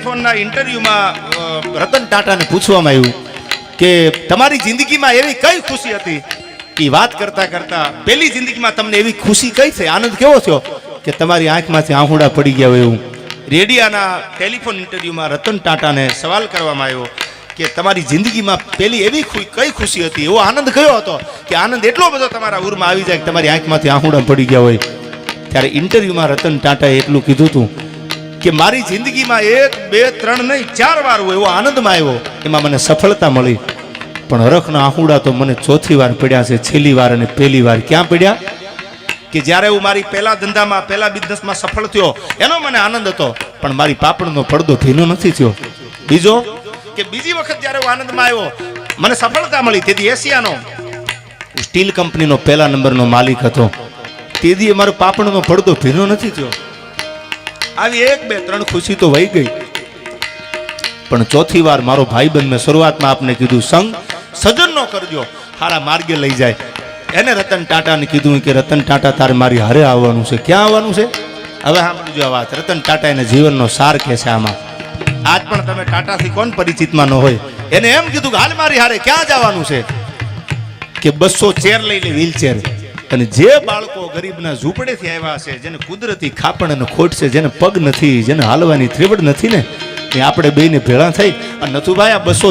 ટેલિફોનના ઇન્ટરવ્યુમાં રતન ટાટાને પૂછવામાં આવ્યું કે તમારી જિંદગીમાં એવી કઈ ખુશી હતી? એ વાત કરતા કરતા પહેલી જિંદગીમાં તમને એવી ખુશી કઈ છે, આનંદ કેવો થયો કે તમારી આંખમાંથી આંખુડા પડી ગયા હોય એવું? રેડિયાના ટેલિફોન ઇન્ટરવ્યુમાં રતન ટાટાને સવાલ કરવામાં આવ્યો કે તમારી જિંદગીમાં પહેલી એવી કઈ ખુશી હતી, એવો આનંદ કયો હતો કે આનંદ એટલો બધો તમારા ઉરમાં આવી જાય કે તમારી આંખમાંથી આંખુડા પડી ગયા હોય? ત્યારે ઇન્ટરવ્યુમાં રતન ટાટાએ એટલું કીધું હતું કે મારી જિંદગીમાં 1, 2, 3 નહીં 4 વાર એવો આનંદમાં આવ્યો, એમાં મને સફળતા મળી, પણ હરખના આંખુડા તો મને ચોથી વાર પડ્યા છે, છેલ્લી વાર અને પહેલી વાર. ક્યાં પડ્યા? કે જ્યારે હું મારી પહેલા ધંધામાં પહેલા બિઝનેસમાં સફળ થયો એનો મને આનંદ હતો, પણ મારી પાપડનો પડદો ભીનો નથી થયો. બીજો કે બીજી વખત જ્યારે હું આનંદમાં આવ્યો, મને સફળતા મળી, તેથી એશિયાનો સ્ટીલ કંપનીનો પહેલા નંબરનો માલિક હતો, તેથી મારો પાપડનો પડદો ભીનો નથી થયો. આવી 1, 2, 3 ખુશી તો વહી ગઈ, પણ ચોથી વાર મારો ભાઈબંધ, મેં શરૂઆતમાં આપને કીધું સંગ સજ્જનનો કરજો, હારા માર્ગે લઈ જાય. એને રતન ટાટાને કીધું કે રતન ટાટા તારે મારી હારે આવવાનું છે. ક્યાં આવવાનું છે? હવે સાંભળજો આ વાત. રતન ટાટા એને જીવનનો સાર કહે છે આમાં. આજ પણ તમે ટાટાથી કોણ પરિચિતમાં ન હોય, એને એમ કીધું કે હાલ મારી હારે ક્યાં જવાનું છે? કે 200 ચેર લઈ લે, વ્હીલચેર. અને જે બાળકો ગરીબના ઝૂંપડેથી આવ્યા છે, જેને કુદરતી ખાપણ અને ખોટ છે, જેને પગ નથી, જેને હાલવાની ત્રેવડ નથી ને, એ આપણે બેને ભેળા થઈ અને નથુભાઈ આ 200